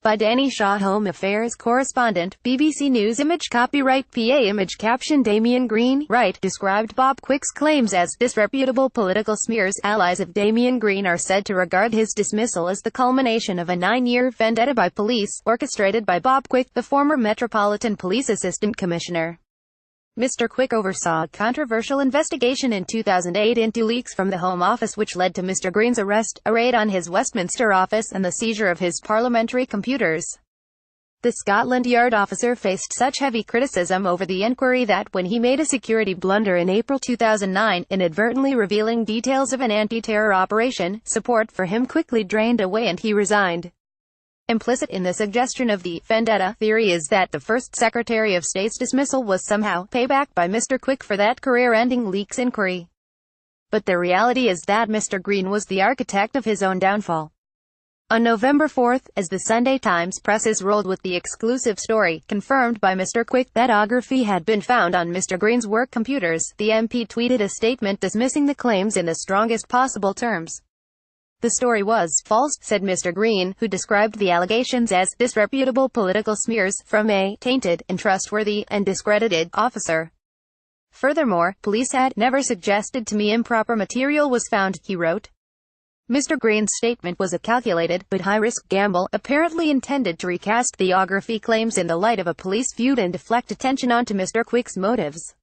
By Danny Shaw, Home Affairs correspondent, BBC News. Image copyright PA. Image caption Damian Green, right, described Bob Quick's claims as disreputable political smears. Allies of Damian Green are said to regard his dismissal as the culmination of a 9-year vendetta by police, orchestrated by Bob Quick, the former Metropolitan Police Assistant Commissioner. Mr. Quick oversaw a controversial investigation in 2008 into leaks from the Home Office which led to Mr. Green's arrest, a raid on his Westminster office and the seizure of his parliamentary computers. The Scotland Yard officer faced such heavy criticism over the inquiry that when he made a security blunder in April 2009, inadvertently revealing details of an anti-terror operation, support for him quickly drained away and he resigned. Implicit in the suggestion of the vendetta theory is that the first Secretary of State's dismissal was somehow payback by Mr. Quick for that career-ending leaks inquiry. But the reality is that Mr. Green was the architect of his own downfall. On November 4, as the Sunday Times presses rolled with the exclusive story, confirmed by Mr. Quick, that autography had been found on Mr. Green's work computers, the MP tweeted a statement dismissing the claims in the strongest possible terms. The story was false, said Mr. Green, who described the allegations as disreputable political smears from a tainted, untrustworthy, and discredited officer. Furthermore, police had never suggested to me improper material was found, he wrote. Mr. Green's statement was a calculated, but high-risk gamble, apparently intended to recast the autography claims in the light of a police feud and deflect attention onto Mr. Quick's motives.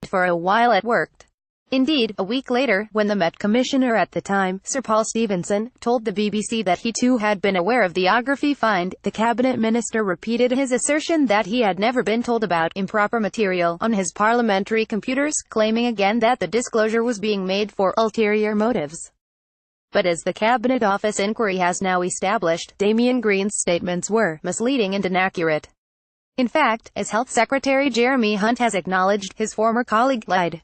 For a while it worked. Indeed, a week later, when the Met Commissioner at the time, Sir Paul Stephenson, told the BBC that he too had been aware of the autography find, the cabinet minister repeated his assertion that he had never been told about improper material on his parliamentary computers, claiming again that the disclosure was being made for ulterior motives. But as the Cabinet Office inquiry has now established, Damian Green's statements were misleading and inaccurate. In fact, as Health Secretary Jeremy Hunt has acknowledged, his former colleague lied.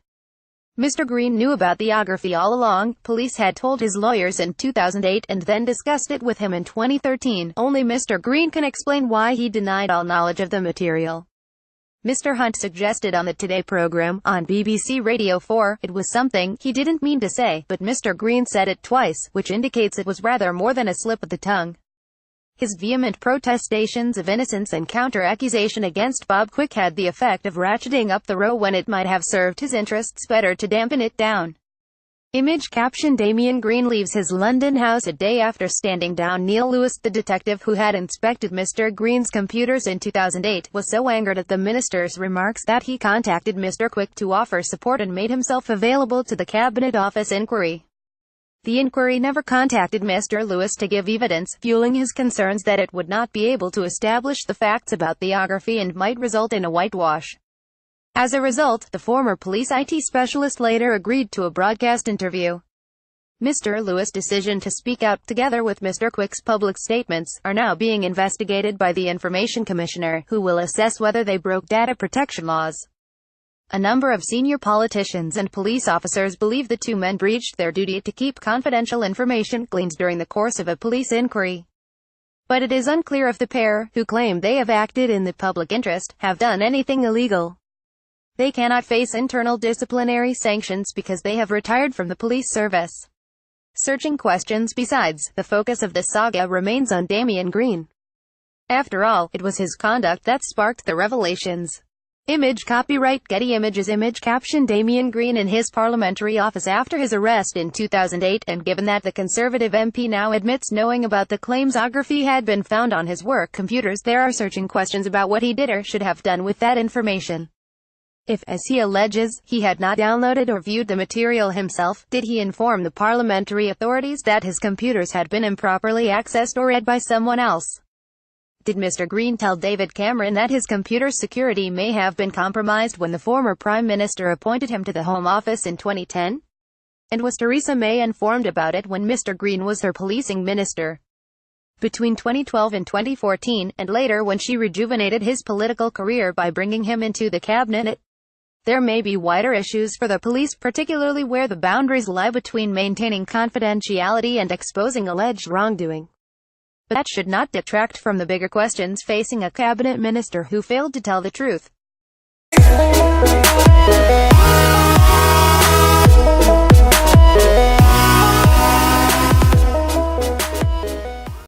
Mr. Green knew about the autography all along. Police had told his lawyers in 2008 and then discussed it with him in 2013. Only Mr. Green can explain why he denied all knowledge of the material. Mr. Hunt suggested on the Today program, on BBC Radio 4, it was something he didn't mean to say, but Mr. Green said it twice, which indicates it was rather more than a slip of the tongue. His vehement protestations of innocence and counter-accusation against Bob Quick had the effect of ratcheting up the row when it might have served his interests better to dampen it down. Image caption Damian Green leaves his London house a day after standing down. Neil Lewis, the detective who had inspected Mr. Green's computers in 2008, was so angered at the minister's remarks that he contacted Mr. Quick to offer support and made himself available to the Cabinet Office inquiry. The inquiry never contacted Mr. Lewis to give evidence, fueling his concerns that it would not be able to establish the facts about the autography and might result in a whitewash. As a result, the former police IT specialist later agreed to a broadcast interview. Mr. Lewis' decision to speak out, together with Mr. Quick's public statements, are now being investigated by the Information Commissioner, who will assess whether they broke data protection laws. A number of senior politicians and police officers believe the two men breached their duty to keep confidential information gleaned during the course of a police inquiry. But it is unclear if the pair, who claim they have acted in the public interest, have done anything illegal. They cannot face internal disciplinary sanctions because they have retired from the police service. Searching questions. Besides, the focus of the saga remains on Damian Green. After all, it was his conduct that sparked the revelations. Image copyright Getty Images. Image caption Damian Green in his parliamentary office after his arrest in 2008, and given that the Conservative MP now admits knowing about the claims autography had been found on his work computers, there are searching questions about what he did or should have done with that information. If, as he alleges, he had not downloaded or viewed the material himself, did he inform the parliamentary authorities that his computers had been improperly accessed or read by someone else? Did Mr. Green tell David Cameron that his computer's security may have been compromised when the former Prime Minister appointed him to the Home Office in 2010? And was Theresa May informed about it when Mr. Green was her policing minister? Between 2012 and 2014, and later when she rejuvenated his political career by bringing him into the cabinet, there may be wider issues for the police, particularly where the boundaries lie between maintaining confidentiality and exposing alleged wrongdoing. But that should not detract from the bigger questions facing a cabinet minister who failed to tell the truth.